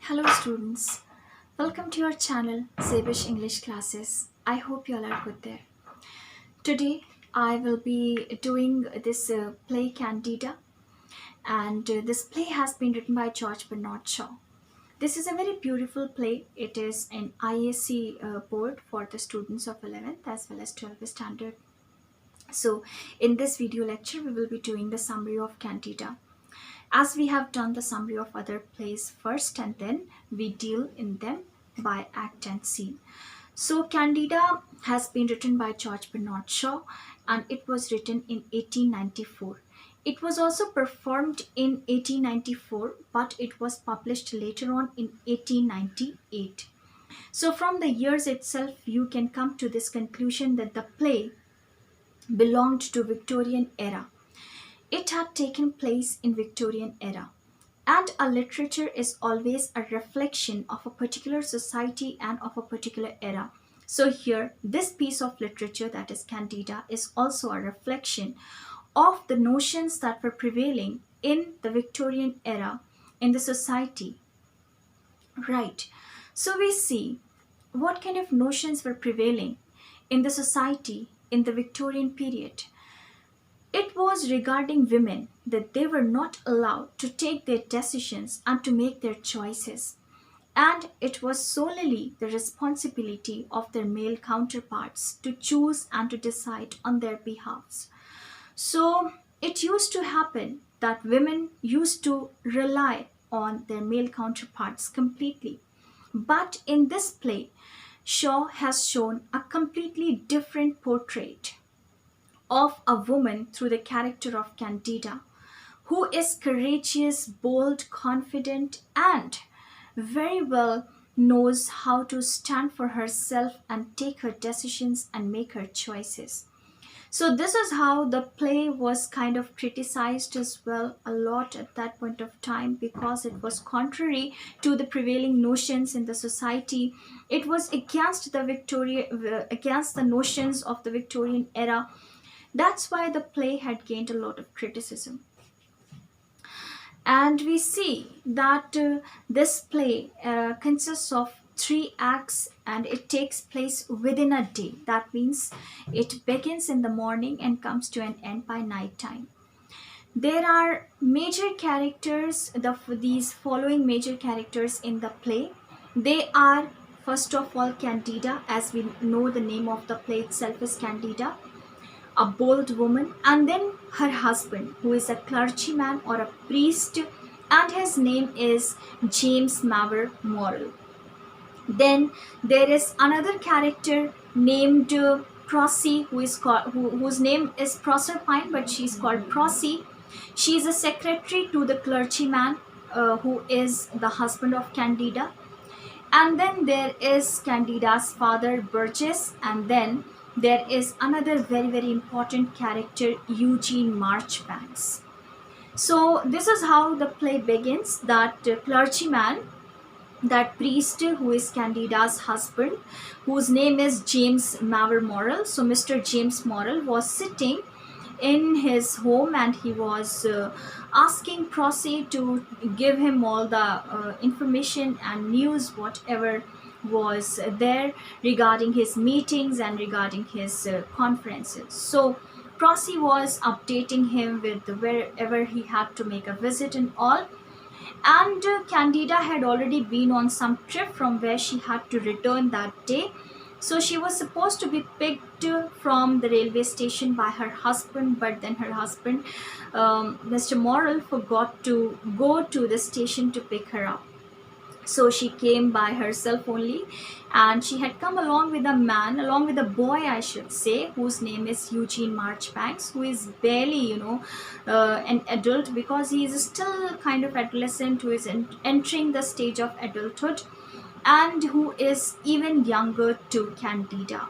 Hello students, welcome to your channel ZEBISH English classes. I hope you all are good there. Today I will be doing this play Candida, and this play has been written by George Bernard Shaw. This is a very beautiful play. It is an IAC board for the students of 11th as well as 12th standard. So in this video lecture we will be doing the summary of Candida. As we have done the summary of other plays first, and then we deal in them by act and scene. So Candida has been written by George Bernard Shaw, and it was written in 1894. It was also performed in 1894, but it was published later on in 1898. So from the years itself, you can come to this conclusion that the play belonged to Victorian era. It had taken place in Victorian era, and a literature is always a reflection of a particular society and of a particular era. So here, this piece of literature, that is Candida, is also a reflection of the notions that were prevailing in the Victorian era in the society. Right. So we see what kind of notions were prevailing in the society in the Victorian period. It was regarding women that they were not allowed to take their decisions and to make their choices. And it was solely the responsibility of their male counterparts to choose and to decide on their behalves. So it used to happen that women used to rely on their male counterparts completely. But in this play, Shaw has shown a completely different portrait of a woman through the character of Candida, who is courageous, bold, confident, and very well knows how to stand for herself and take her decisions and make her choices. So this is how the play was kind of criticized as well a lot at that point of time, because it was contrary to the prevailing notions in the society. It was against the notions of the Victorian era. That's why the play had gained a lot of criticism. And we see that this play consists of 3 acts, and it takes place within a day. That means it begins in the morning and comes to an end by night time. There are major characters, these following major characters in the play. They are, first of all, Candida. As we know, the name of the play itself is Candida, a bold woman, and then her husband, who is a clergyman or a priest, and his name is James Mavor Morrell. Then there is another character named Prosy, whose name is Proserpine, but she's called Prosy. She is a secretary to the clergyman, who is the husband of Candida. And then there is Candida's father, Burgess, and then there is another very, very important character, Eugene Marchbanks. So this is how the play begins, that clergyman, that priest who is Candida's husband, whose name is James Mavor Morrell. So Mr. James Morrell was sitting in his home, and he was asking Prosy to give him all the information and news, whatever was there regarding his meetings and regarding his conferences. So Prosy was updating him with wherever he had to make a visit and all. And Candida had already been on some trip from where she had to return that day. So she was supposed to be picked from the railway station by her husband, but then her husband, Mr. Morrell, forgot to go to the station to pick her up. So she came by herself only, and she had come along with a boy, I should say, whose name is Eugene Marchbanks, who is barely, an adult, because he is still kind of adolescent, who is entering the stage of adulthood, and who is even younger to Candida.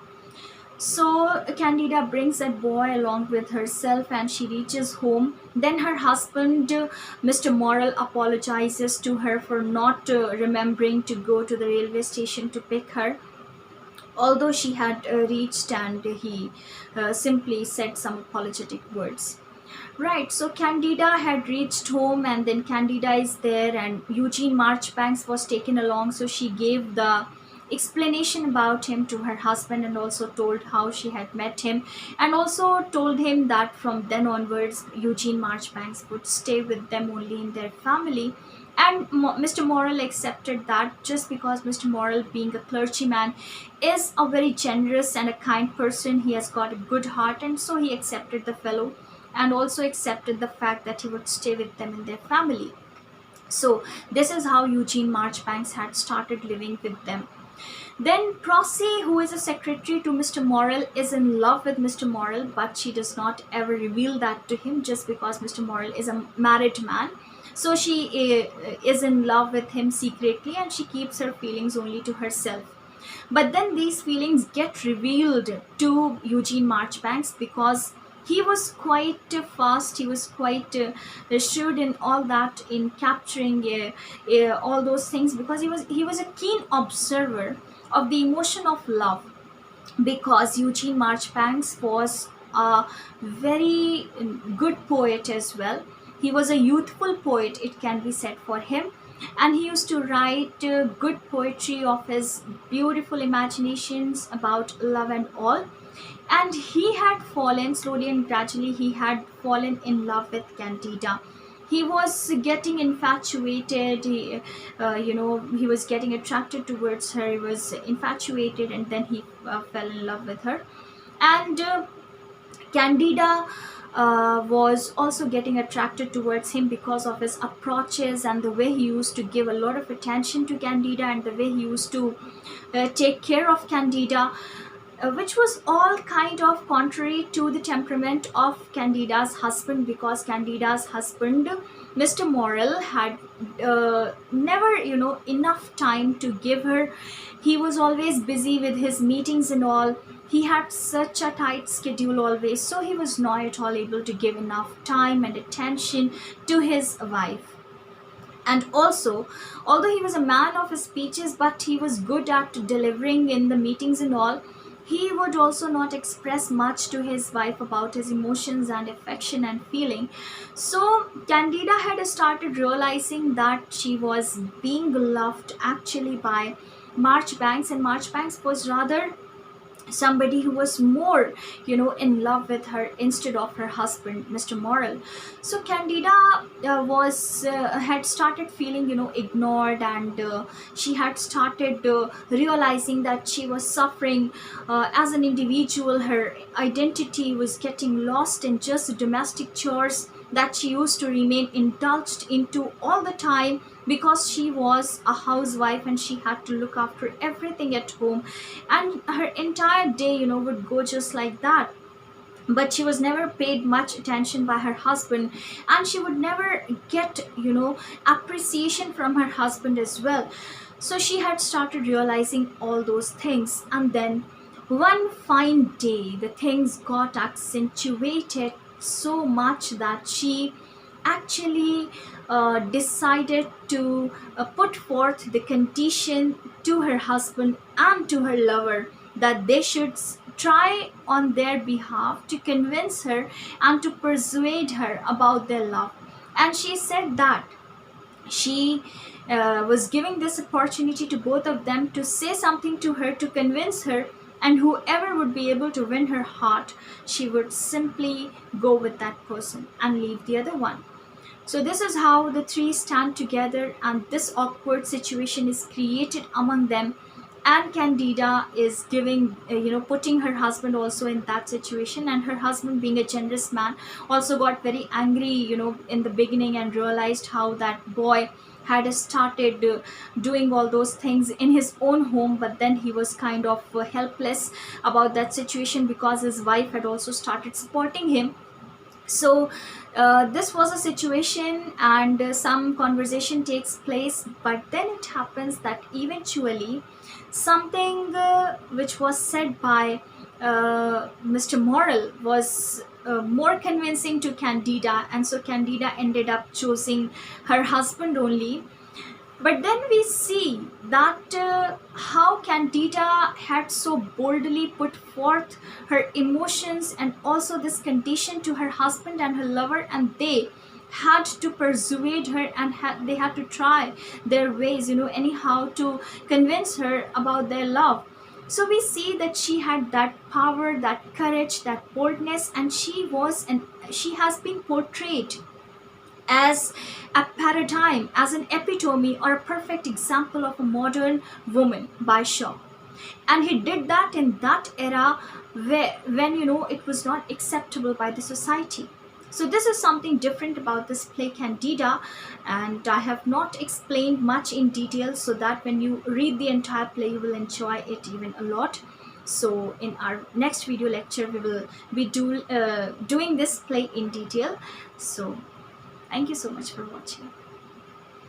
So Candida brings that boy along with herself, and she reaches home. Then her husband, Mr. Morrell, apologizes to her for not remembering to go to the railway station to pick her, although she had reached, and he simply said some apologetic words. Right, so Candida had reached home, and then Candida is there, and Eugene Marchbanks was taken along. So she gave the explanation about him to her husband, and also told how she had met him, and also told him that from then onwards, Eugene Marchbanks would stay with them only in their family. And Mr. Morrill accepted that, just because Mr. Morrill, being a clergyman, is a very generous and a kind person. He has got a good heart, and so he accepted the fellow, and also accepted the fact that he would stay with them in their family. So this is how Eugene Marchbanks had started living with them. Then Prosy, who is a secretary to Mr. Morrill, is in love with Mr. Morrill, but she does not ever reveal that to him, just because Mr. Morrill is a married man. So she is in love with him secretly, and she keeps her feelings only to herself. But then these feelings get revealed to Eugene Marchbanks, because he was quite fast, he was quite shrewd in all that, in capturing all those things, because he was a keen observer of the emotion of love. Because Eugene Marchbanks was a very good poet as well. He was a youthful poet, it can be said for him, and he used to write good poetry of his beautiful imaginations about love and all. And he had fallen slowly and gradually, he had fallen in love with Candida. He was getting infatuated, he was getting attracted towards her, he was infatuated, and then he fell in love with her. And Candida was also getting attracted towards him, because of his approaches and the way he used to give a lot of attention to Candida, and the way he used to take care of Candida, which was all kind of contrary to the temperament of Candida's husband, because Candida's husband, Mr. Morrill, had never, enough time to give her. He was always busy with his meetings and all. He had such a tight schedule always, so he was not at all able to give enough time and attention to his wife. And also, although he was a man of his speeches, but he was good at delivering in the meetings and all, he would also not express much to his wife about his emotions and affection and feeling. So Candida had started realizing that she was being loved actually by Marchbanks, and Marchbanks was rather somebody who was more in love with her instead of her husband, Mr. Morrill. So Candida was had started feeling ignored, and she had started realizing that she was suffering as an individual. Her identity was getting lost in just domestic chores that she used to remain indulged into all the time, because she was a housewife and she had to look after everything at home, and her entire day would go just like that. But she was never paid much attention by her husband, and she would never get appreciation from her husband as well. So she had started realizing all those things, and then one fine day the things got accentuated so much that she actually decided to put forth the condition to her husband and to her lover, that they should try on their behalf to convince her and to persuade her about their love. And she said that she was giving this opportunity to both of them to say something to her, to convince her, and whoever would be able to win her heart, she would simply go with that person and leave the other one. So this is how the three stand together, and this awkward situation is created among them. And Candida is giving, putting her husband also in that situation, and her husband, being a generous man, also got very angry, in the beginning, and realized how that boy had started doing all those things in his own home, but then he was kind of helpless about that situation, because his wife had also started supporting him. So this was a situation, and some conversation takes place, but then it happens that eventually something which was said by Mr. Morrill was more convincing to Candida, and so Candida ended up choosing her husband only. But then we see that how Candida had so boldly put forth her emotions and also this condition to her husband and her lover, and they had to persuade her, and they had to try their ways, anyhow to convince her about their love. So we see that she had that power, that courage, that boldness, and she has been portrayed as a paradigm, as an epitome or a perfect example of a modern woman by Shaw. And he did that in that era when it was not acceptable by the society. So this is something different about this play Candida, and I have not explained much in detail, so that when you read the entire play you will enjoy it even a lot. So in our next video lecture we will be doing this play in detail. So thank you so much for watching.